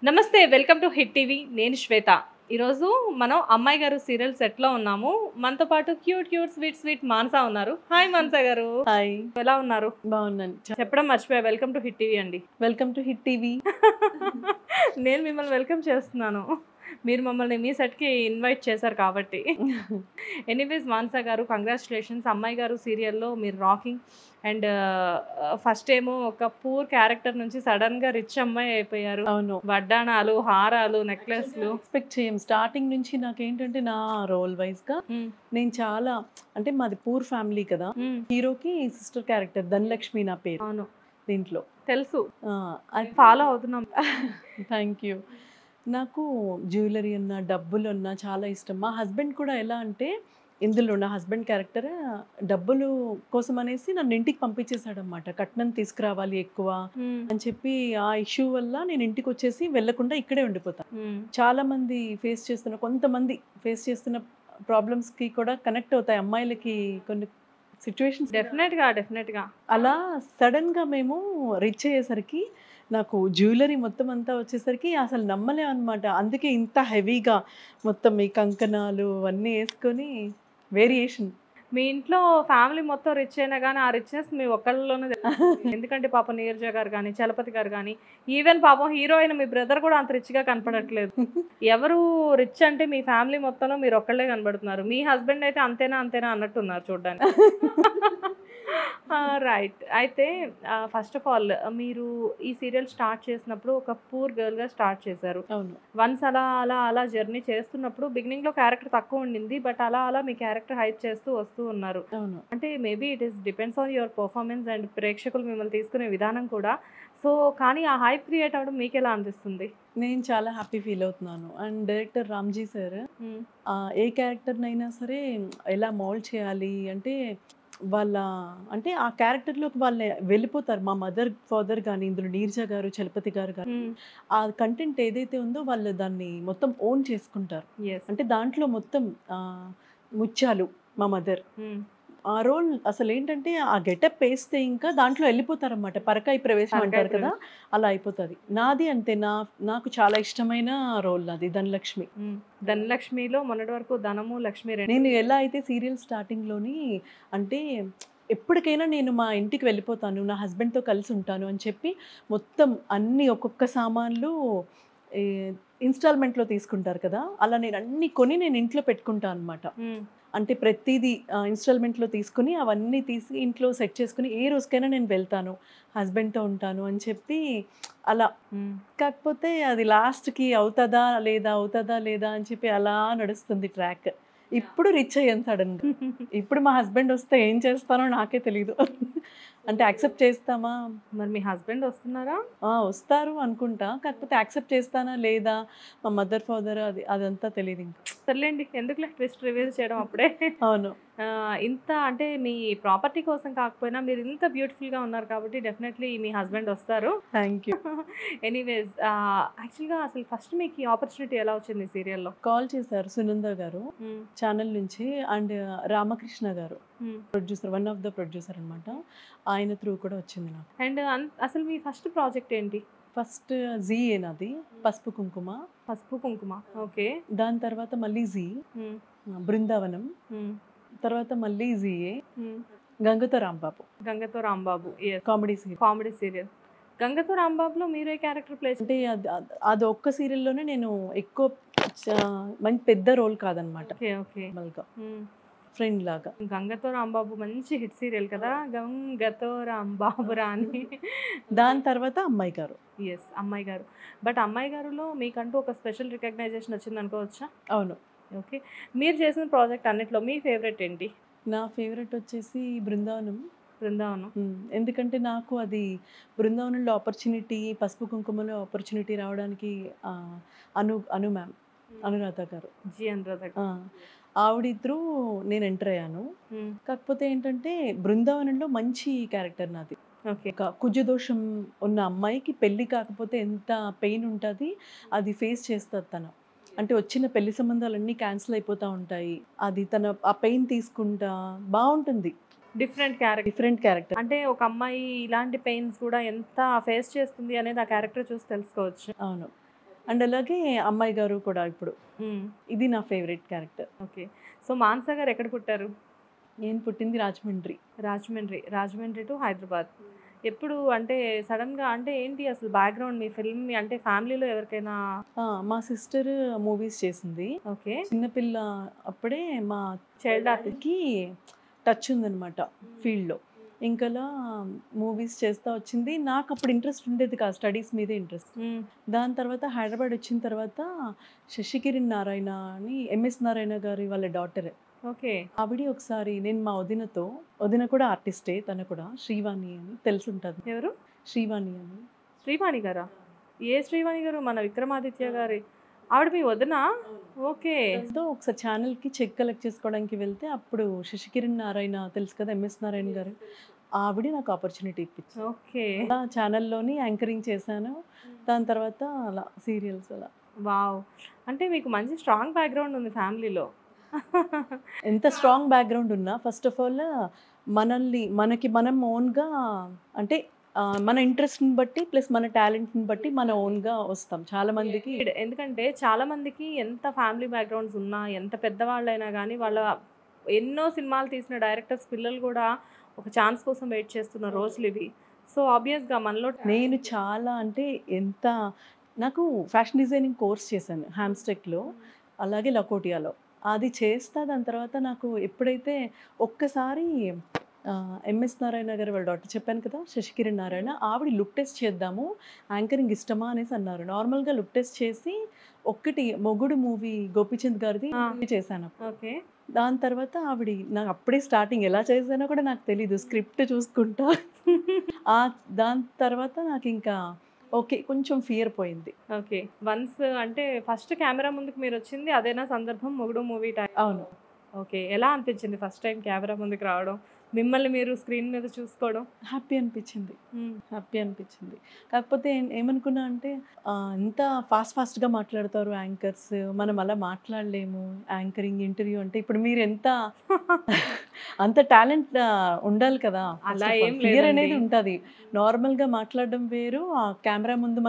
నమస్తే welcome to hit TV నేను శ్వేత ఈరోజు మనం అమ్మాయి గారు సీరియల్ సెట్లో ఉన్నాము మనతో పాటు క్యూట్ క్యూట్ స్వీట్ స్వీట్ మానస ఉన్నారు హాయ్ మానస గారు హాయ్ ఎలా ఉన్నారు బాగున్నాను చెప్పడం మర్చిపోయా వెల్కమ్ టు హిట్ టీవీ అండి వెల్కమ్ టు హిట్ టీవీ నేను మిమ్మల్ని వెల్కమ్ చేస్తున్నాను మీరు మమ్మల్ని మీ సెట్కి ఇన్వైట్ చేశారు కాబట్టి ఎనీవేస్ మానస గారు కంగ్రాచులేషన్స్ అమ్మాయి గారు సీరియల్లో మీరు రాకింగ్ అండ్ ఫస్ట్ ఏమో ఒక పూర్ క్యారెక్టర్ నుంచి సడన్గా రిచ్ అమ్మాయి అయిపోయారు అవును వడ్డాణాలు హారాలు నెక్లెస్లు ఎక్స్పెక్ట్ చేయం స్టార్టింగ్ నుంచి నాకేంటంటే నా రోల్ వైజ్ గా నేను చాలా అంటే మాది పూర్ ఫ్యామిలీ కదా హీరోకి సిస్టర్ క్యారెక్టర్ ధనలక్ష్మి నా పేరు అవును దీంట్లో తెలుసు అది ఫాలో అవుతున్నాం థ్యాంక్ యూ నాకు జ్యువెలరీ అన్న డబ్బులు అన్న చాలా ఇష్టం మా హస్బెండ్ కూడా ఎలా అంటే ఇందులో నా హస్బెండ్ క్యారెక్టర్ డబ్బులు కోసం అనేసి నన్ను ఇంటికి పంపించేశాడు అనమాట కట్నం తీసుకురావాలి ఎక్కువ అని చెప్పి ఆ ఇష్యూ వల్ల నేను ఇంటికి వచ్చేసి వెళ్లకుండా ఇక్కడే ఉండిపోతాను చాలా మంది కొంతమంది ఫేస్ చేస్తున్న ప్రాబ్లమ్స్ కి కూడా కనెక్ట్ అవుతాయి అమ్మాయిలకి కొన్ని సిచ్యువేషన్స్ డెఫినెట్గా అలా సడన్ గా మేము రీచ్ అయ్యేసరికి నాకు జ్యువెలరీ మొత్తం అంతా వచ్చేసరికి అసలు నమ్మలేం అనమాట అందుకే ఇంత హెవీగా మొత్తం ఈ కంకణాలు అన్నీ వేసుకొని వేరియేషన్ మీ ఇంట్లో ఫ్యామిలీ మొత్తం రిచ్ అయినా కానీ ఆ రిచ్నెస్ మీ ఒక్కళ్ళలోనే ఎందుకంటే పాపం నీరజ గారు కానీ చలపతి గారు కానీ ఈవెన్ పాపం హీరో అయిన మీ బ్రదర్ కూడా అంత రిచ్గా కనపడట్లేదు ఎవరు రిచ్ అంటే మీ ఫ్యామిలీ మొత్తంలో మీరు ఒక్కళ్ళే కనబడుతున్నారు మీ హస్బెండ్ అయితే అంతేనా అంతేనా అన్నట్టున్నారు చూడ్డానికి రైట్ అయితే ఫస్ట్ ఆఫ్ ఆల్ మీరు ఈ సీరియల్ స్టార్ట్ చేసినప్పుడు ఒక పూర్ గర్ల్గా స్టార్ట్ చేశారు అవును వన్స్ అలా అలా అలా జర్నీ చేస్తున్నప్పుడు బిగినింగ్లో క్యారెక్టర్ తక్కువ ఉండింది బట్ అలా అలా మీ క్యారెక్టర్ హైప్ చేస్తూ వస్తూ ఉన్నారు అవును అంటే maybe it is depends on your performance and ప్రేక్షకులు మిమ్మల్ని తీసుకునే విధానం కూడా సో కానీ ఆ హైప్ క్రియేట్ అవ్వడం మీకు ఎలా అనిపిస్తుంది నేను చాలా హ్యాపీ ఫీల్ అవుతున్నాను అండ్ డైరెక్టర్ రామ్జీ సార్ ఏ క్యారెక్టర్నైనా సరే ఎలా మౌల్డ్ చేయాలి అంటే అంటే ఆ క్యారెక్టర్లోకి వాళ్ళు వెళ్ళిపోతారు మా మదర్ ఫాదర్ కానీ ఇందులో నీర్జా గారు చలపతి గారు కానీ ఆ కంటెంట్ ఏదైతే ఉందో వాళ్ళు దాన్ని మొత్తం ఓన్ చేసుకుంటారు అంటే దాంట్లో మొత్తం ముత్యాలు మా మదర్ ఆ రోల్ అసలు ఏంటంటే ఆ గెటప్ వేస్తే ఇంకా దాంట్లో వెళ్ళిపోతారన్నమాట పరకాయ ప్రవేశం అంటారు కదా అలా అయిపోతుంది నాది అంతే నాకు చాలా ఇష్టమైన రోల్ నాది ధనలక్ష్మి ధనలక్ష్మిలో మొన్నటి వరకు ధనము లక్ష్మి నేను ఎలా అయితే సీరియల్ స్టార్టింగ్లోని అంటే ఎప్పటికైనా నేను మా ఇంటికి వెళ్ళిపోతాను నా హస్బెండ్తో కలిసి ఉంటాను అని చెప్పి మొత్తం అన్ని ఒక్కొక్క సామాన్లు ఇన్స్టాల్మెంట్లో తీసుకుంటారు కదా అలా నేను అన్ని కొని నేను ఇంట్లో పెట్టుకుంటాను అనమాట అంటే ప్రతిదీ ఇన్స్టాల్మెంట్లో తీసుకుని అవన్నీ తీసి ఇంట్లో సెట్ చేసుకుని ఏ రోజుకైనా నేను వెళ్తాను హస్బెండ్తో ఉంటాను అని చెప్పి అలా కాకపోతే అది లాస్ట్కి అవుతుందా లేదా అని చెప్పి అలా నడుస్తుంది ట్రాక్ ఇప్పుడు రిచ్ అయ్యాను సడన్గా ఇప్పుడు మా హస్బెండ్ వస్తే ఏం చేస్తానో నాకే తెలీదు అంటే యాక్సెప్ట్ చేస్తామా మరి మీ హస్బెండ్ వస్తున్నారా వస్తారు అనుకుంటా కాకపోతే యాక్సెప్ట్ చేస్తానా లేదా మా మదర్ ఫాదర్ అదంతా తెలియదు ఇంకా సర్లేండి ఎందుకులే ట్విస్ట్ రివీల్ చేయడం అప్పుడే అవును ఇంత అంటే మీ ప్రాపర్టీ కోసం కాకపోయినా మీరు ఇంత బ్యూటిఫుల్గా ఉన్నారు కాబట్టి డెఫినెట్లీ మీ హస్బెండ్ వస్తారు థ్యాంక్ యూ ఎనీవేస్ యాక్చువల్గా అసలు ఫస్ట్ మీకు ఈ ఆపర్చునిటీ ఎలా వచ్చింది సీరియల్లో కాల్ చేశారు సునంద గారు ఛానల్ నుంచి అండ్ రామకృష్ణ గారు producer one of the producer అనమాట ఆయన త్రూ కూడా వచ్చింది నాకు అండ్ అసలు మీ ఫస్ట్ ప్రాజెక్ట్ ఏంటి ఫస్ట్ జీఏ నాది పసుపు కుంకుమ ఓకే దాని తర్వాత మళ్ళీ జీ బృందావనం తర్వాత మళ్ళీ జీఏ గంగతో రాంబాబు కామెడీ సీరియల్ గంగతో రాంబాబులో మీరే క్యారెక్టర్ ప్లే అంటే అది ఒక్క సీరియల్లోనే నేను ఎక్కువ మంచి పెద్ద రోల్ కాదనమాట ఫ్రెండ్ లాగా గంగతో రాంబాబు మంచి హిట్ సీరియల్ కదా గంగతో రాంబాబు రాని దాని తర్వాత అమ్మాయి గారు బట్ అమ్మాయి గారులో మీకంటూ ఒక స్పెషల్ రికగ్నైజేషన్ వచ్చింది అనుకోవచ్చా అవును ఓకే మీరు చేసిన ప్రాజెక్ట్ అన్నిట్లో మీ ఫేవరెట్ ఏంటి నా ఫేవరెట్ వచ్చేసి బృందావనం ఎందుకంటే నాకు అది బృందావనంలో ఆపర్చునిటీ పసుపు కుంకుమలో ఆపర్చునిటీ రావడానికి అను మ్యామ్ అనురాధ గారు ఆవిడ త్రూ నేను ఎంటర్ అయ్యాను కాకపోతే ఏంటంటే బృందావనంలో మంచి క్యారెక్టర్ నాది కుజదోషం ఉన్న అమ్మాయికి పెళ్లి కాకపోతే ఎంత పెయిన్ ఉంటుంది అది ఫేస్ చేస్తుంది తను అంటే వచ్చిన పెళ్లి సంబంధాలన్నీ క్యాన్సిల్ అయిపోతూ ఉంటాయి అది తన ఆ పెయిన్ తీసుకుంటా బాగుంటుంది డిఫరెంట్ క్యారెక్టర్ అంటే ఒక అమ్మాయి ఇలాంటి పెయిన్స్ కూడా ఎంత ఫేస్ చేస్తుంది అనేది ఆ క్యారెక్టర్ చూసి తెలుసుకోవచ్చు అవును అండ్ అలాగే అమ్మాయి గారు కూడా ఇప్పుడు ఇది నా ఫేవరెట్ క్యారెక్టర్. ఓకే. సో మానస గారు ఎక్కడ పుట్టారు? నేను పుట్టింది రాజమండ్రి. రాజమండ్రి టు హైదరాబాద్. ఎప్పుడు అంటే సడన్గా అంటే ఏంటి అసలు బ్యాక్గ్రౌండ్ మీ ఫిల్మ్ అంటే ఫ్యామిలీలో ఎవరికైనా? మా సిస్టర్ మూవీస్ చేసింది. ఓకే. చిన్నపిల్ల అప్పుడే మా చైల్డ్ ఆర్టిస్ట్. కి టచ్ ఉందనమాట ఫీల్డ్లో. ఇంకలా మూవీస్ చేస్తూ వచ్చింది. నాకు అప్పుడు ఇంట్రెస్ట్ ఉండేది కాదు, స్టడీస్ మీదే ఇంట్రెస్ట్. దాని తర్వాత హైదరాబాద్ వచ్చిన తర్వాత శశికిరణ్ నారాయణ అని ఎంఎస్ నారాయణ గారి వాళ్ళ డాటర్. ఓకే. ఆవిడ ఒకసారి నేను మా వదిన కూడా ఆర్టిస్టే, తను కూడా శ్రీవాణి అని తెలుసుంటుంది. ఎవరు? శ్రీవాణి అని. శ్రీవాణి గారా? ఏ శ్రీవాణి గారు? మన విక్రమాదిత్య గారి ఆవిడ మీ వదినా? ఓకే. ఒకసారి ఛానల్కి చెక్ కలెక్ట్ చేసుకోవడానికి వెళ్తే అప్పుడు శశికిరణ్ నారాయణ తెలుసు కదా, ఎంఎస్ నారాయణ గారు, ఆవిడ నాకు ఆపర్చునిటీ ఇప్పించింది. ఓకే. అలా ఛానల్లోని యాంకరింగ్ చేశాను. దాని తర్వాత అలా సీరియల్స్ అలా. వావ్! అంటే మీకు మంచి స్ట్రాంగ్ బ్యాక్గ్రౌండ్ ఉంది ఫ్యామిలీలో. ఎంత స్ట్రాంగ్ బ్యాక్గ్రౌండ్ ఉన్నా ఫస్ట్ ఆఫ్ ఆల్ మనకి మనం ఓన్గా అంటే మన ఇంట్రెస్ట్ని బట్టి ప్లస్ మన టాలెంట్ని బట్టి మన ఓన్గా వస్తాం. చాలా మందికి ఎందుకంటే చాలా మందికి ఎంత ఫ్యామిలీ బ్యాక్గ్రౌండ్స్ ఉన్నా ఎంత పెద్దవాళ్ళైనా కానీ వాళ్ళ ఎన్నో సినిమాలు తీసిన డైరెక్టర్స్ పిల్లలు కూడా ఒక ఛాన్స్ కోసం వెయిట్ చేస్తున్న రోజులు ఇవి. సో ఆబ్వియస్గా మనలో నేను చాలా అంటే నాకు ఫ్యాషన్ డిజైనింగ్ కోర్స్ చేశాను హ్యామ్స్టెక్లో, అలాగే లకోటియాలో. అది చేస్తా. దాని తర్వాత నాకు ఎప్పుడైతే ఒక్కసారి ఎంఎస్ నారాయణ గారు వాళ్ళ డాక్టర్ చెప్పాను కదా, శశికిరణ్ నారాయణ, ఆవిడ లుక్ టెస్ట్ చేద్దాము, యాంకరింగ్ ఇష్టమా అనేసి అన్నారు. నార్మల్గా లుక్ టెస్ట్ చేసి ఒక్కటి మొగుడు మూవీ గోపీచంద్ గారిది చేశాను. ఓకే. దాని తర్వాత ఆవిడ నాకు అప్పుడే స్టార్టింగ్ ఎలా చేశానో కూడా నాకు తెలీదు, స్క్రిప్ట్ చూసుకుంటా. దాని తర్వాత నాకు ఇంకా ఓకే కొంచెం ఫియర్ పోయింది. ఓకే. వన్స్ అంటే ఫస్ట్ కెమెరా ముందుకు మీరు వచ్చింది అదేనా సందర్భం, మొగుడు మూవీ టైం? అవును. ఓకే. ఎలా అనిపించింది ఫస్ట్ టైం కెమెరా ముందుకు రావడం, మిమ్మల్ని మీరు స్క్రీన్ మీద చూసుకోవడం? హ్యాపీ అనిపించింది. కాకపోతే ఏమనుకున్నా అంటే ఎంత ఫాస్ట్గా మాట్లాడతారు యాంకర్స్, మనం అలా మాట్లాడలేము. యాంకరింగ్ ఇంటర్వ్యూ అంటే ఇప్పుడు మీరు అంత టాలెంట్ ఉండాలి కదా, అలా ఏం ఫియర్ అనేది ఉంటుంది. నార్మల్గా మాట్లాడడం వేరు, ఆ కెమెరా ముందు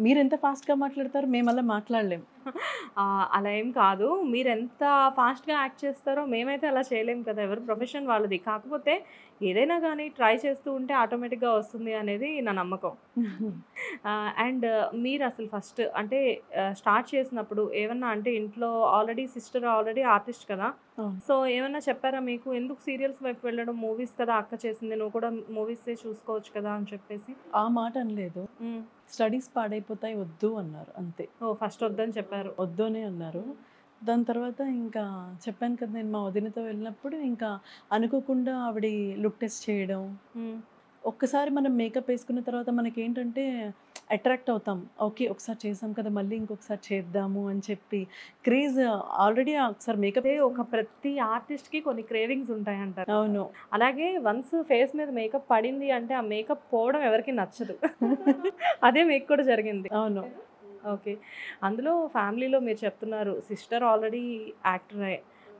మీరు ఎంత ఫాస్ట్గా మాట్లాడతారు, మేము అలా మాట్లాడలేము. అలా ఏం కాదు, మీరు ఎంత ఫాస్ట్గా యాక్ట్ చేస్తారో మేమైతే అలా చేయలేము కదా, ఎవరు ప్రొఫెషన్ వాళ్ళది. కాకపోతే ఏదైనా కానీ ట్రై చేస్తూ ఉంటే ఆటోమేటిక్గా వస్తుంది అనేది నా నమ్మకం. అండ్ మీరు అసలు ఫస్ట్ అంటే స్టార్ట్ చేసినప్పుడు ఏమన్నా అంటే ఇంట్లో సిస్టర్ ఆల్రెడీ ఆర్టిస్ట్ కదా, సో ఏమన్నా చెప్పారా మీకు, ఎందుకు సీరియల్స్ వైపు వెళ్ళడం, మూవీస్ కదా అక్క చేసింది, నువ్వు కూడా మూవీసే చూసుకోవచ్చు కదా అని చెప్పేసి? ఆ మాట అనలేదు, స్టడీస్ పాడైపోతాయి వద్దు అన్నారు అంతే. ఫస్ట్ వద్దని చెప్పారు? వద్దు అనే అన్నారు. దాని తర్వాత ఇంకా చెప్పాను కదా, నేను మా వదినతో వెళ్ళినప్పుడు ఇంకా అనుకోకుండా ఆవిడ లుక్ టెస్ట్ చేయడం. ఒక్కసారి మనం మేకప్ వేసుకున్న తర్వాత మనకి ఏంటంటే అట్రాక్ట్ అవుతాం. ఓకే ఒకసారి చేసాం కదా, మళ్ళీ ఇంకొకసారి చేద్దాము అని చెప్పి క్రేజ్. ఆల్రెడీ ఒకసారి మేకప్ ప్రతి ఆర్టిస్ట్కి కొన్ని క్రేవింగ్స్ ఉంటాయి అంటారు. అవును. అలాగే వన్స్ ఫేస్ మీద మేకప్ పడింది అంటే ఆ మేకప్ పోవడం ఎవరికి నచ్చదు. అదే మీకు కూడా జరిగింది? అవును. ఓకే. అందులో ఫ్యామిలీలో మీరు చెప్తున్నారు సిస్టర్ ఆల్రెడీ యాక్టరే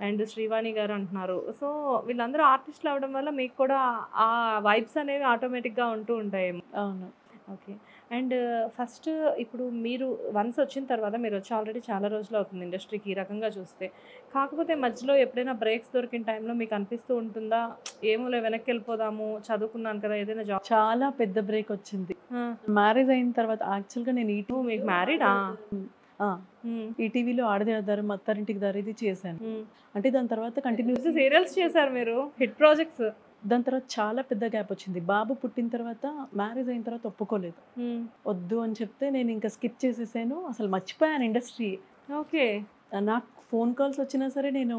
అండ్ శ్రీవాణి గారు అంటున్నారు. సో వీళ్ళందరూ ఆర్టిస్టులు అవ్వడం వల్ల మీకు కూడా ఆ వైబ్స్ అనేవి ఆటోమేటిక్గా ఉంటూ ఉంటాయేమో. అవును. ఓకే. అండ్ ఫస్ట్ ఇప్పుడు మీరు వన్స్ వచ్చిన తర్వాత మీరు వచ్చి ఆల్రెడీ చాలా రోజులు అవుతుంది ఇండస్ట్రీకి ఈ రకంగా చూస్తే. కాకపోతే మధ్యలో ఎప్పుడైనా బ్రేక్స్ దొరికిన టైంలో మీకు అనిపిస్తూ ఉంటుందా, ఏమోలే వెనక్కి వెళ్ళిపోదాము, చదువుకున్నాను కదా ఏదైనా జాబ్? చాలా పెద్ద బ్రేక్ వచ్చింది మ్యారేజ్ అయిన తర్వాత. యాక్చువల్గా నేను మీకు మ్యారీడా? ఈటీవీలో ఆడదే ఆధారం, అత్తారింటికి దారి ఇది చేశాను. అంటే దాని తర్వాత కంటిన్యూస్ సీరియల్స్ చేశారు మీరు, హిట్ ప్రాజెక్ట్స్. దాని తర్వాత చాలా పెద్ద గ్యాప్ వచ్చింది. బాబు పుట్టిన తర్వాత మ్యారేజ్ అయిన తర్వాత ఒప్పుకోలేదు, వద్దు అని చెప్తే నేను ఇంకా స్కిప్ చేసేసాను, అసలు మర్చిపోయాను ఇండస్ట్రీ. ఓకే. నాకు ఫోన్ కాల్స్ వచ్చినా సరే నేను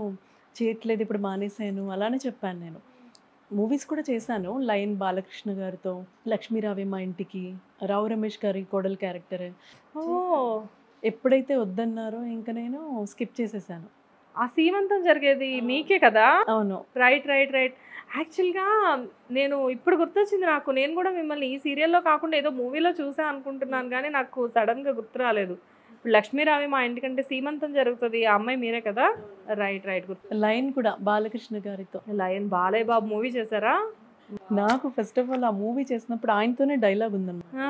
చేయట్లేదు, ఇప్పుడు మానేశాను అలానే చెప్పాను. నేను మూవీస్ కూడా చేశాను, లయన్ బాలకృష్ణ గారితో, లక్ష్మీరావే మా ఇంటికి, రావు రమేష్ గారి కోడల్ క్యారెక్టర్. ఎప్పుడైతే వద్దన్నారో ఇంకా నేను స్కిప్ చేసేసాను. ఆ సీమంతం జరిగేది మీకే కదా? అవును. రైట్. యాక్చువల్గా నేను ఇప్పుడు గుర్తొచ్చింది నాకు, నేను కూడా మిమ్మల్ని ఈ సీరియల్లో కాకుండా ఏదో మూవీలో చూసా అనుకుంటున్నాను కానీ నాకు సడన్గా గుర్తు రాలేదు. ఇప్పుడు లక్ష్మీరావి మా ఇంటికంటే సీమంతం జరుగుతుంది, ఆ అమ్మాయి మీరే కదా? రైట్ గుర్తు. లయన్ కూడా బాలకృష్ణ గారితో. లయన్ బాలయ్య బాబు మూవీ చేశారా? నాకు ఫస్ట్ ఆఫ్ ఆల్ ఆ మూవీ చేసినప్పుడు ఆయనతోనే డైలాగ్ ఉందన్నమాట.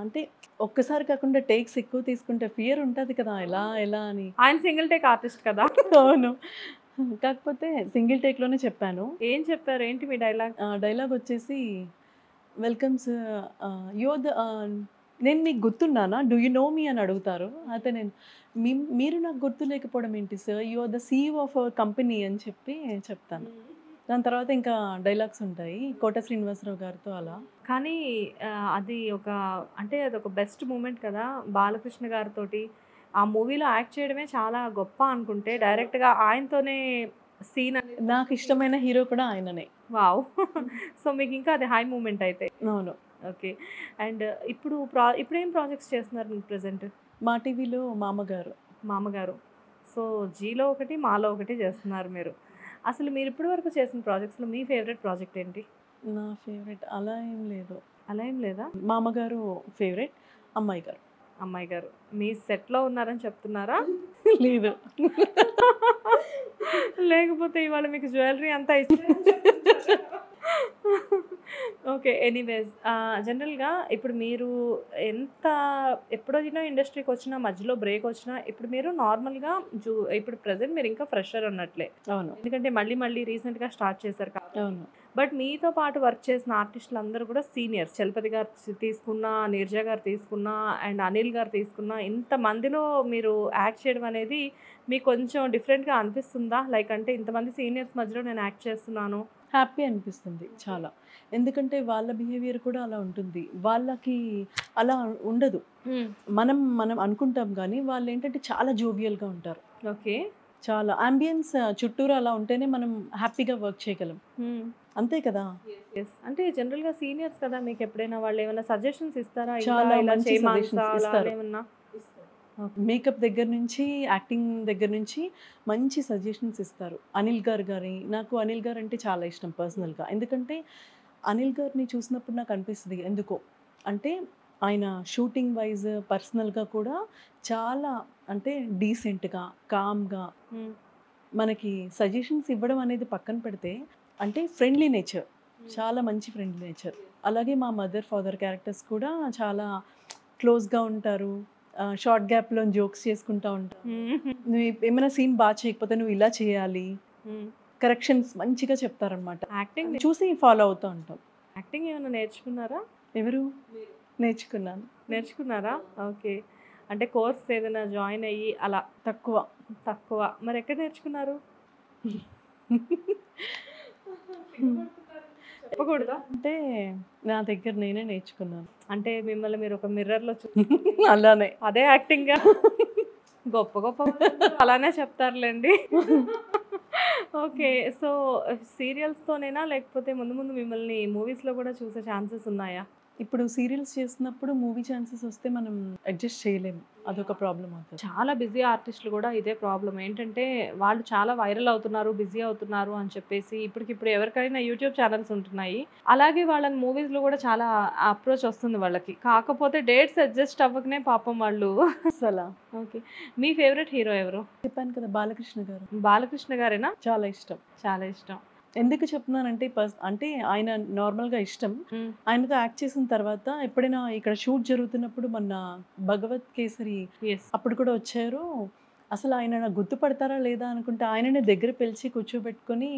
అంటే ఒక్కసారి కాకుండా టేక్స్ ఎక్కువ తీసుకుంటే ఫియర్ ఉంటది కదా! ఎలా అని. ఆయన సింగిల్ టేక్ ఆర్టిస్ట్ కదా. అవును. కాకపోతే సింగిల్ టేక్‌లోనే చెప్పాను. ఏం చెప్పారు? ఏంటి మీ డైలాగ్? డైలాగ్ వచ్చేసి welcome sir you are the నేను మీకు గుర్తున్నానా? డూ యూ నో మీ అని అడుగుతారు. అయితే నేను మీరు నాకు గుర్తు లేకపోవడం ఏంటి sir? You are the CEO of our company అని చెప్పి చెప్తాను. దాని తర్వాత ఇంకా డైలాగ్స్ ఉంటాయి. కోట శ్రీనివాసరావు గారితో అలా. కానీ అది అంటే అదొక బెస్ట్ మూమెంట్ కదా బాలకృష్ణ గారితోటి. ఆ మూవీలో యాక్ట్ చేయడమే చాలా గొప్ప అనుకుంటే డైరెక్ట్‌గా ఆయనతోనే సీన్ అనేది. నాకు ఇష్టమైన హీరో కూడా ఆయననే. వావ్! సో మీకు ఇంకా అది హై మూమెంట్ అయితే. అవును. ఓకే. అండ్ ఇప్పుడేం ప్రాజెక్ట్స్ చేస్తున్నారు మీరు ప్రెజెంట్? మా టీవీలో మామగారు. మామగారు. సో 'జీలో' ఒకటి, 'మాలో' ఒకటి చేస్తున్నారు మీరు. అసలు మీరు ఇప్పటి వరకు చేసిన ప్రాజెక్ట్స్‌లో మీ ఫేవరెట్ ప్రాజెక్ట్ ఏంటి? నా ఫేవరెట్ అలా ఏం లేదు. అలా ఏం లేదా? మామగారు ఫేవరెట్, అమ్మాయి గారు. అమ్మాయి గారు. మీ సెట్‌లో ఉన్నారని చెప్తున్నారా? లేదు. లేకపోతే ఇవాళ మీకు జ్యువెలరీ అంతా ఓకే. ఎనీవేస్ జనరల్‌గా ఇప్పుడు మీరు ఎంత ఎప్పుడైనా ఇండస్ట్రీకి వచ్చినా మధ్యలో బ్రేక్ వచ్చినా ఇప్పుడు మీరు నార్మల్‌గా ఇప్పుడు ప్రెజెంట్ మీరు ఇంకా ఫ్రెషర్ అన్నట్లే. అవును. ఎందుకంటే మళ్ళీ రీసెంట్‌గా స్టార్ట్ చేశారు కాబట్టి. అవును. బట్ మీతో పాటు వర్క్ చేసిన ఆర్టిస్టులు అందరూ కూడా సీనియర్స్. చలపతి గారు తీసుకున్నా, నీరజ గారు తీసుకున్నా, అండ్ అనిల్ గారు తీసుకున్నా ఇంతమందిలో మీరు యాక్ట్ చేయడం అనేది మీకు కొంచెం డిఫరెంట్‌గా అనిపిస్తుందా? లైక్ అంటే ఇంతమంది సీనియర్స్ మధ్యలో నేను యాక్ట్ చేస్తున్నాను. హ్యాపీ అనిపిస్తుంది చాలా. ఎందుకంటే వాళ్ళ బిహేవియర్ కూడా అలా ఉంటుంది. వాళ్ళకి అలా ఉండదు. మనం అనుకుంటాం గానీ వాళ్ళేంటంటే చాలా జోవియల్‌గా ఉంటారు. ఓకే. చాలా యాంబియన్స్ చుట్టూరా అలా ఉంటేనే మనం హ్యాపీగా వర్క్ చేయగలం. అంతే కదా! యెస్. అంటే జనరల్‌గా సీనియర్స్ కదా! మీకు ఎప్పుడైనా వాళ్ళు ఏమైనా సజెషన్స్ ఇస్తారా? చాలా ఇలా మంచి చేయి సజెషన్స్ మానసా అలా ఇస్తారు. ఏమన్నా? మేకప్ దగ్గర నుంచి, యాక్టింగ్ దగ్గర నుంచి మంచి సజెషన్స్ ఇస్తారు. అనిల్ గారు నాకు అనిల్ గారు అంటే చాలా ఇష్టం పర్సనల్‌గా. ఎందుకంటే అనిల్ గారిని చూసినప్పుడు నాకు అనిపిస్తది ఎందుకో. అంటే ఆయన షూటింగ్ వైస్ పర్సనల్‌గా కూడా చాలా అంటే డీసెంట్‌గా, కామ్‌గా మనకి సజెషన్స్ ఇవ్వడం అనేది పక్కన పెడితే అంటే ఫ్రెండ్లీ నేచర్. చాలా మంచి ఫ్రెండ్లీ నేచర్. అలాగే మా మదర్, ఫాదర్ క్యారెక్టర్స్ కూడా చాలా క్లోజ్‌గా ఉంటారు. షార్ట్ గ్యాప్‌లో జోక్స్ చేసుకుంటా ఉంటారు. నువ్వు ఏమైనా సీన్ చేయకపోతే నువ్వు ఇలా చేయాలి. కరెక్షన్స్ మంచిగా చెప్తారనమాట. యాక్టింగ్ చూసి ఫాలో అవుతూ ఉంటాం. యాక్టింగ్ ఏమైనా నేర్చుకున్నారా? ఎవరు? నేర్చుకున్నాను. నేర్చుకున్నారా? ఓకే. అంటే కోర్స్ ఏదైనా జాయిన్ అయ్యి అలా తక్కువ. మరి ఎక్కడ నేర్చుకున్నారు? చెప్పకూడదా? అంటే నా దగ్గర నేనే నేర్చుకున్నాను. అంటే మిమ్మల్ని మీరు ఒక మిర్రర్‌లో అలానే. అదే యాక్టింగా? గొప్ప అలానే చెప్తారులేండి. ఓకే. సో సీరియల్స్‌తోనేనా లేకపోతే ముందు మిమ్మల్ని మూవీస్‌లో కూడా చూసే ఛాన్సెస్ ఉన్నాయా? ఇప్పుడు సీరియల్స్ చేస్తున్నప్పుడు మూవీ ఛాన్సెస్ వస్తే మనం అడ్జస్ట్ చేయలేము. అదొక ప్రాబ్లమ్ అవుతది. చాలా బిజీ ఆర్టిస్టులు కూడా ఇదే ప్రాబ్లమ్. ఏంటంటే వాళ్ళు చాలా వైరల్ అవుతున్నారు, బిజీ అవుతున్నారు అని చెప్పేసి ఇప్పటికిప్పుడు ఎవరికైనా యూట్యూబ్ ఛానల్స్ ఉంటున్నాయి. అలాగే వాళ్ళని మూవీస్‌లో కూడా చాలా అప్రోచ్ వస్తుంది వాళ్ళకి. కాకపోతే డేట్స్ అడ్జస్ట్ అవ్వకనే పాపం వాళ్ళు. అసలా. ఓకే. మీ ఫేవరెట్ హీరో ఎవరు? చెప్పాను కదా బాలకృష్ణ గారు. బాలకృష్ణ గారేనా? చాలా ఇష్టం. చాలా ఇష్టం. ఎందుకు చెప్తున్నానంటే అంటే ఆయన నార్మల్‌గా ఇష్టం. ఆయనతో యాక్ట్ చేసిన తర్వాత ఎప్పుడైనా ఇక్కడ షూట్ జరుగుతున్నప్పుడు మొన్న 'భగవత్ కేసరి' యెస్. అప్పుడు కూడా వచ్చారు. అసలు ఆయన నాకు గుర్తుపడతారా లేదా అనుకుంటే ఆయననే దగ్గర పిలిచి కూర్చోబెట్టుకొని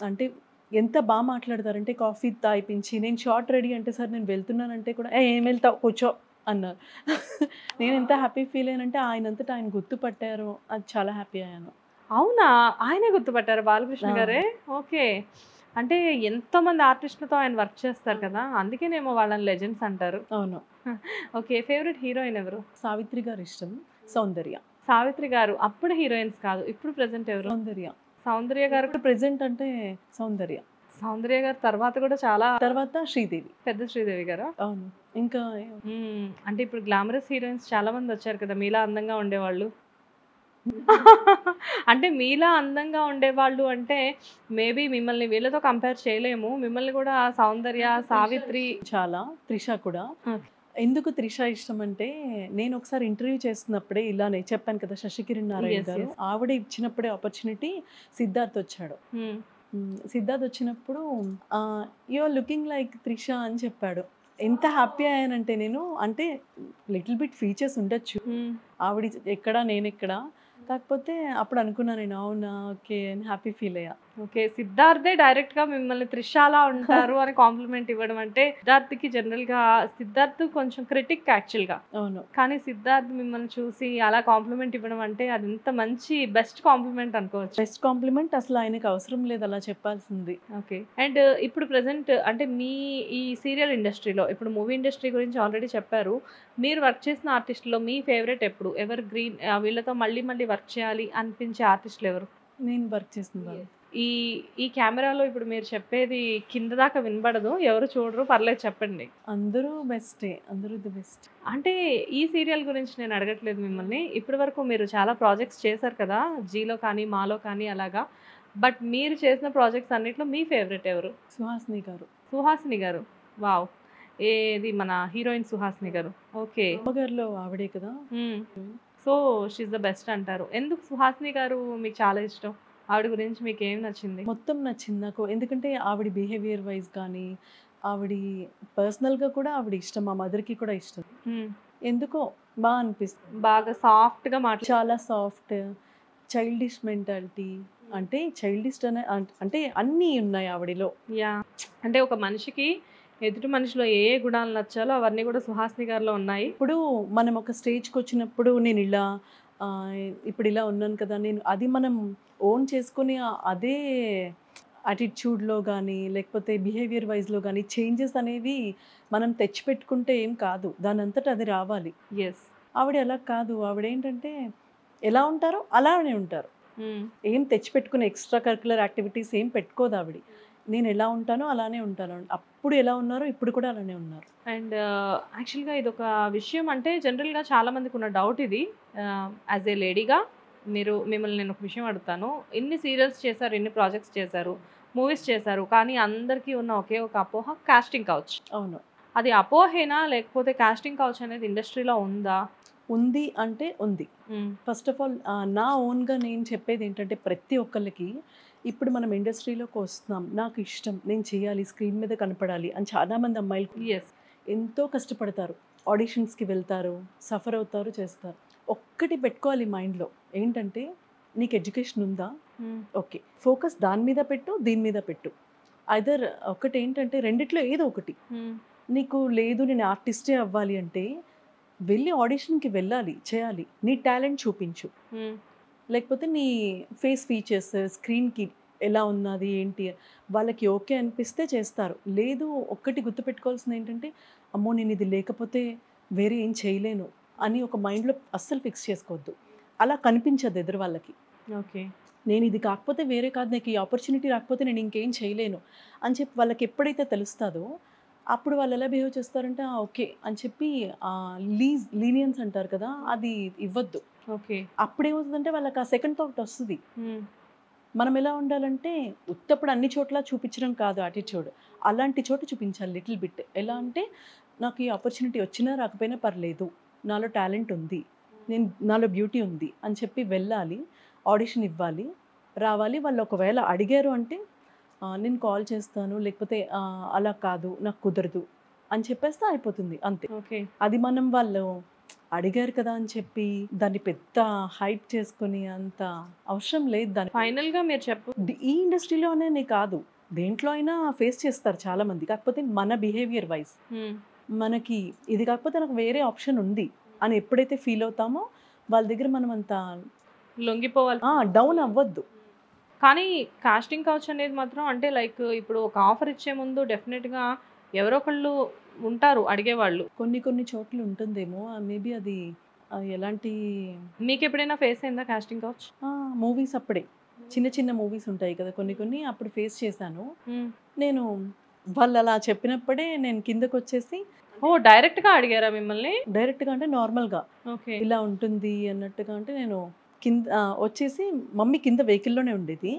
అంటే ఎంత మాట్లాడతారంటే కాఫీ తాగిపించి నేను షార్ట్ రెడీ అంటే సార్ నేను వెళ్తున్నానంటే కూడా ఏం వెళ్తావు కూర్చో అన్నారు. నేను ఎంత హ్యాపీ ఫీల్ అయ్యానంటే ఆయనంతట ఆయన గుర్తుపట్టారు. అది చాలా హ్యాపీ అయ్యాను. అవునా? ఆయనే గుర్తుపట్టారా బాలకృష్ణ గారే? ఓకే. అంటే ఎంతోమంది ఆర్టిస్టులతో ఆయన వర్క్ చేస్తారు కదా! అందుకేనేమో వాళ్ళని లెజెండ్స్ అంటారు. అవును. ఓకే. ఫేవరెట్ హీరోయిన్ ఎవరు? సావిత్రి గారు ఇష్టం. సౌందర్య. సావిత్రి గారు. అప్పుడు హీరోయిన్స్ కాదు. ఇప్పుడు ప్రెజెంట్ ఎవరు? సౌందర్య. సౌందర్య గారు. ఇప్పుడు ప్రెజెంట్ అంటే సౌందర్య. సౌందర్య గారు తర్వాత కూడా చాలా తర్వాత శ్రీదేవి. పెద్ద శ్రీదేవి గారా? అవును. ఇంకా అంటే ఇప్పుడు గ్లామరస్ హీరోయిన్స్ చాలా మంది వచ్చారు కదా! మీలా అందంగా ఉండేవాళ్ళు. అంటే మీలా అందంగా ఉండేవాళ్ళు అంటే మేబీ మిమ్మల్ని వీళ్ళతో కంపేర్ చేయలేము. మిమ్మల్ని కూడా సౌందర్య, సావిత్రి చాలా. త్రిష కూడా. ఎందుకు త్రిష ఇష్టం అంటే నేను ఒకసారి ఇంటర్వ్యూ చేస్తున్నప్పుడే ఇలానే చెప్పాను కదా శశికిరణ్ నారాయణ గారు. ఆవిడ ఇచ్చినప్పుడే ఆపర్చునిటీ సిద్ధార్థ్ వచ్చాడు. సిద్ధార్థ్ వచ్చినప్పుడు you are looking like Trisha అని చెప్పాడు. ఎంత హ్యాపీ అయ్యానంటే నేను, అంటే లిటిల్ బిట్ ఫీచర్స్ ఉండొచ్చు, ఆవిడ ఎక్కడ నేను ఎక్కడ, కాకపోతే అప్పుడు అనుకున్నాను నేను, అవునా ఓకే అని హ్యాపీ ఫీల్ అయ్యా. ఓకే, సిద్ధార్థే డైరెక్ట్ గా మిమ్మల్ని త్రిషాలా ఉంటారు అని కాంప్లిమెంట్ ఇవ్వడం అంటే, సిద్ధార్థ్కి జనరల్ గా సిద్ధార్థ్ కొంచెం క్రిటిక్ యాక్చువల్ గా, అవును, కానీ సిద్ధార్థ్ మిమ్మల్ని చూసి అలా కాంప్లిమెంట్ ఇవ్వడం అంటే అది ఎంత మంచి బెస్ట్ కాంప్లిమెంట్ అనుకోవచ్చు. బెస్ట్ కాంప్లిమెంట్, అసలు ఆయనకి అవసరం లేదు అలా చెప్పాల్సింది. ఓకే, అండ్ ఇప్పుడు ప్రెసెంట్ అంటే మీ ఈ సీరియల్ ఇండస్ట్రీలో, ఇప్పుడు మూవీ ఇండస్ట్రీ గురించి ఆల్రెడీ చెప్పారు, మీరు వర్క్ చేసిన ఆర్టిస్టులో మీ ఫేవరెట్ ఎప్పుడు ఎవర్ గ్రీన్, వీళ్ళతో మళ్ళీ మళ్ళీ వర్క్ చేయాలి అనిపించే ఆర్టిస్టులు ఎవరు? నేను వర్క్ చేస్తున్నాను. ఈ ఈ కెమెరాలో ఇప్పుడు మీరు చెప్పేది కింద దాకా వినబడదు, ఎవరు చూడరు, పర్లేదు చెప్పండి. అందరూ బెస్టే, అందరూ ది బెస్ట్. అంటే ఈ సీరియల్ గురించి నేను అడగట్లేదు మిమ్మల్ని, ఇప్పటి వరకు మీరు చాలా ప్రాజెక్ట్స్ చేశారు కదా, జీలో కానీ మాలో కానీ అలాగా, బట్ మీరు చేసిన ప్రాజెక్ట్స్ అన్నిట్లో మీ ఫేవరెట్ ఎవరు? సుహాసిని గారు. సుహాసిని గారు, వావ్, ఏది మన హీరోయిన్ సుహాసిని గారు. ఓకే, అమ్మగారిలో ఆవిడే కదా. సో షీఈ్ ద బెస్ట్ అంటారు. ఎందుకు సుహాసిని గారు మీకు చాలా ఇష్టం? ఆవిడ గురించి మీకు ఏం నచ్చింది? మొత్తం నచ్చింది నాకు, ఎందుకంటే ఆవిడ బిహేవియర్ వైజ్ కానీ, ఆవిడ పర్సనల్గా కూడా ఆవిడ ఇష్టం, మా మదర్కి కూడా ఇష్టం. ఎందుకో బాగా అనిపిస్తుంది, బాగా సాఫ్ట్గా మాట్లాడు, చాలా సాఫ్ట్, చైల్డిష్ మెంటాలిటీ, అంటే చైల్డిష్ అనే అంటే అన్నీ ఉన్నాయి ఆవిడలో. యా, అంటే ఒక మనిషికి ఎదుటి మనిషిలో ఏ గుణాలు నచ్చాలో అవన్నీ కూడా సుహాసిని గారిలో ఉన్నాయి. ఇప్పుడు మనం ఒక స్టేజ్కి వచ్చినప్పుడు నేను ఇలా ఇప్పుడు ఇలా ఉన్నాను కదా, నేను అది మనం ఓన్ చేసుకుని అదే యాటిట్యూడ్లో కానీ లేకపోతే బిహేవియర్ వైజ్లో కానీ చేంజెస్ అనేవి మనం తెచ్చిపెట్టుకుంటే ఏం కాదు, దాని అంతటా అది రావాలి. ఎస్, ఆవిడ అలా కాదు, ఆవిడ ఏంటంటే ఎలా ఉంటారో అలానే ఉంటారు, ఏం తెచ్చిపెట్టుకునే ఎక్స్ట్రా కరికులర్ యాక్టివిటీస్ ఏం పెట్టుకోదు ఆవిడ. నేను ఎలా ఉంటానో అలానే ఉంటాను, అప్పుడు ఎలా ఉన్నారో ఇప్పుడు కూడా అలానే ఉన్నారు. అండ్ యాక్చువల్గా ఇది ఒక విషయం, అంటే జనరల్గా చాలామందికి ఉన్న డౌట్ ఇది, యాజ్ ఏ లేడీగా మిమ్మల్ని నేను ఒక విషయం అడుగుతాను. ఇన్ని సీరియల్స్ చేశారు, ఇన్ని ప్రాజెక్ట్స్ చేశారు, మూవీస్ చేశారు, కానీ అందరికీ ఉన్న ఒకే ఒక అపోహ కాస్టింగ్ కౌచ్. అవును, అది అపోహేనా లేకపోతే కాస్టింగ్ కౌచ్ అనేది ఇండస్ట్రీలో ఉందా? ఉంది అంటే ఉంది. ఫస్ట్ ఆఫ్ ఆల్ నా ఓన్గా నేను చెప్పేది ఏంటంటే, ప్రతి ఒక్కరికి ఇప్పుడు మనం ఇండస్ట్రీలోకి వస్తున్నాం, నాకు ఇష్టం, నేను చేయాలి, స్క్రీన్ మీద కనపడాలి అని చాలామంది అమ్మాయిలు ఎంతో కష్టపడతారు, ఆడిషన్స్కి వెళ్తారు, సఫర్ అవుతారు, చేస్తారు. ఒక్కటి పెట్టుకోవాలి మైండ్లో, ఏంటంటే నీకు ఎడ్యుకేషన్ ఉందా, ఓకే, ఫోకస్ దాని మీద పెట్టు, దీని మీద పెట్టు. ఐదర్ ఒకటి ఏంటంటే రెండిట్లో ఏదో ఒకటి. నీకు లేదు నేను ఆర్టిస్టే అవ్వాలి అంటే వెళ్ళి ఆడిషన్కి వెళ్ళాలి, చేయాలి, నీ టాలెంట్ చూపించు, లేకపోతే నీ ఫేస్ ఫీచర్స్ స్క్రీన్కి ఎలా ఉన్నది ఏంటి వాళ్ళకి ఓకే అనిపిస్తే చేస్తారు. లేదు, ఒక్కటి గుర్తుపెట్టుకోవాల్సింది ఏంటంటే, అమ్మో నేను ఇది లేకపోతే వేరే ఏం చేయలేను అని ఒక మైండ్లో అస్సలు ఫిక్స్ చేసుకోవద్దు. అలా కనిపించదు ఎదురు వాళ్ళకి. ఓకే, నేను ఇది కాకపోతే వేరే కాదు, నాకు ఈ ఆపర్చునిటీ రాకపోతే నేను ఇంకేం చేయలేను అని చెప్పి వాళ్ళకి ఎప్పుడైతే తెలుస్తుందో అప్పుడు వాళ్ళు ఎలా బిహేవ్ చేస్తారంటే ఓకే అని చెప్పి లీనియన్స్ అంటారు కదా, అది ఇవ్వద్దు. ఓకే, అప్పుడేమవుతుందంటే వాళ్ళకి ఆ సెకండ్ థాట్ వస్తుంది. మనం ఎలా ఉండాలంటే ఉత్తప్పుడు అన్ని చోట్ల చూపించడం కాదు యాటిట్యూడ్, అలాంటి చోట చూపించాలి లిటిల్ బిట్. ఎలా అంటే నాకు ఈ ఆపర్చునిటీ వచ్చినా రాకపోయినా పర్లేదు, నాలో టాలెంట్ ఉంది, నాలో బ్యూటీ ఉంది అని చెప్పి వెళ్ళాలి, ఆడిషన్ ఇవ్వాలి, రావాలి. వాళ్ళు ఒకవేళ అడిగారు అంటే నేను కాల్ చేస్తాను, లేకపోతే అలా కాదు నాకు కుదరదు అని చెప్పేస్తే అయిపోతుంది, అంతే. ఓకే, అది మనం వాళ్ళు అడిగారు కదా అని చెప్పి దాన్ని పెద్ద హైప్ చేసుకుని అంత అవసరం లేదు. దాని ఫైనల్గా మీరు చెప్పు, ఈ ఇండస్ట్రీలోనే కాదు దేంట్లో అయినా ఫేస్ చేస్తారు చాలామంది, కాకపోతే మన బిహేవియర్ వైజ్ మనకి ఇది కాకపోతే నాకు వేరే ఆప్షన్ ఉంది అని ఎప్పుడైతే ఫీల్ అవుతామో వాళ్ళ దగ్గర మనం అంత లొంగిపోవాలి, డౌన్ అవ్వద్దు. కానీ కాస్టింగ్ కౌచ్ అనేది మాత్రం అంటే లైక్ ఇప్పుడు ఒక ఆఫర్ ఇచ్చే ముందు డెఫినెట్గా ఎవరో ఒకళ్ళు ఉంటారు అడిగేవాళ్ళు. కొన్ని చోట్ల ఉంటుందేమో, మేబీ అది ఎలాంటి. మీకు ఎప్పుడైనా ఫేస్ అయిందా కాస్టింగ్ కౌచ్? మూవీస్ అప్పుడే చిన్న మూవీస్ ఉంటాయి కదా, కొన్ని అప్పుడు ఫేస్ చేశాను నేను. వాళ్ళు అలా చెప్పినప్పుడే నేను కిందకు వచ్చేసి, డైరెక్ట్గా అడిగారా మిమ్మల్ని? డైరెక్ట్గా అంటే నార్మల్గా ఇలా ఉంటుంది అన్నట్టుగా, అంటే నేను కింద వచ్చేసి మమ్మీ కింద వెహికల్లోనే ఉండేది,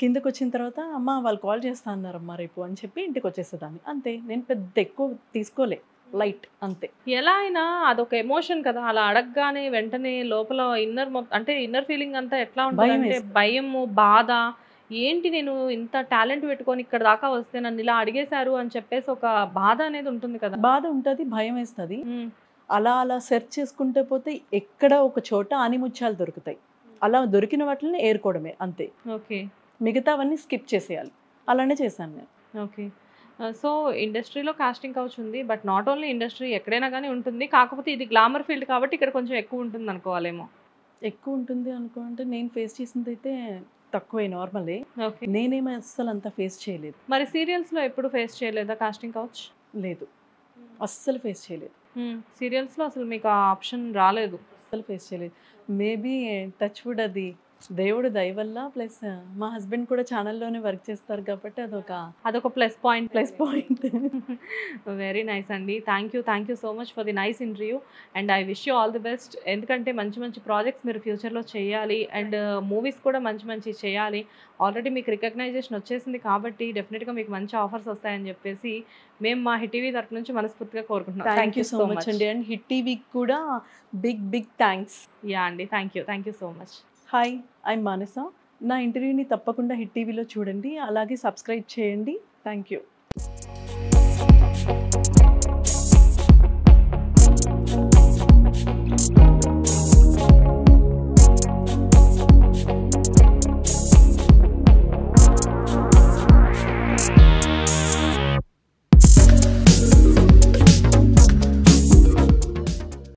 కిందకు వచ్చిన తర్వాత అమ్మ వాళ్ళు కాల్ చేస్తా అన్నారమ్మా రేపు అని చెప్పి ఇంటికి వచ్చేసేదాన్ని, అంతే. నేను పెద్ద ఎక్కువ తీసుకోలే, లైట్ అంతే. ఎలా అయినా అదొక ఎమోషన్ కదా, అలా అడగగానే వెంటనే లోపల అంటే ఇన్నర్ ఫీలింగ్ అంతా ఎట్లా ఉంటుంది అంటే భయము, బాధ, ఏంటి నేను ఇంత టాలెంట్ పెట్టుకొని ఇక్కడ దాకా వస్తే నన్ను ఇలా అడిగేశారు అని చెప్పేసి ఒక బాధ అనేది ఉంటుంది కదా. బాధ ఉంటుంది, భయం వేస్తుంది. అలా అలా సెర్చ్ చేసుకుంటే పోతే ఎక్కడ ఒక చోట ఆనిముత్యాలు దొరుకుతాయి. అలా దొరికిన వాటిని ఏరుకోవడమే అంతే. ఓకే. మిగతావన్నీ స్కిప్ చేసేయాలి. అలానే చేశాను నేను. ఓకే. సో ఇండస్ట్రీలో కాస్టింగ్ కౌచ్ ఉంది, బట్ నాట్ ఓన్లీ ఇండస్ట్రీ, ఎక్కడైనా కానీ ఉంటుంది. కాకపోతే ఇది గ్లామర్ ఫీల్డ్ కాబట్టి ఇక్కడ కొంచెం ఎక్కువ ఉంటుంది అనుకోవాలేమో. ఎక్కువ ఉంటుంది అనుకుంటే నేను ఫేస్ చేసింది అయితే తక్కువే, నార్మలే. ఓకే. నేనేమో అస్సలు అంతా ఫేస్ చేయలేదు. మరి సీరియల్స్లో ఎప్పుడు ఫేస్ చేయలేదా కాస్టింగ్ కౌచ్? లేదు, అస్సలు ఫేస్ చేయలేదు. సీరియల్స్లో అసలు మీకు ఆ ఆప్షన్ రాలేదు? అస్సలు ఫేస్ చేయలేదు. మేబీ టచ్ వుడ్, అది దేవుడు దయ వల్ల, ప్లస్ మా హస్బెండ్ కూడా ఛానల్లోనే వర్క్ చేస్తారు కాబట్టి అదొక ప్లస్ పాయింట్. వెరీ నైస్ అండి. Thank you so much for the nice interview and I wish you all the best. ఎందుకంటే మంచి మంచి ప్రాజెక్ట్స్ మీరు ఫ్యూచర్లో చేయాలి అండ్ మూవీస్ కూడా మంచి చేయాలి. ఆల్రెడీ మీకు రికగ్నైజేషన్ వచ్చేసింది కాబట్టి డెఫినెట్గా మీకు మంచి ఆఫర్స్ వస్తాయని చెప్పేసి మేము మా హిట్ టీవీ తరఫు నుంచి మనస్ఫూర్తిగా కోరుకుంటున్నాం. థ్యాంక్ యూ సో మచ్ అండి. అండ్ హిట్ టీవీకి కూడా బిగ్ థ్యాంక్స్. యా అండి, thank you so much. Hi, I'm Manasa. నా ఇంటర్వ్యూని తప్పకుండా హిట్ టీవీలో చూడండి, అలాగే సబ్స్క్రైబ్ చేయండి. Thank you.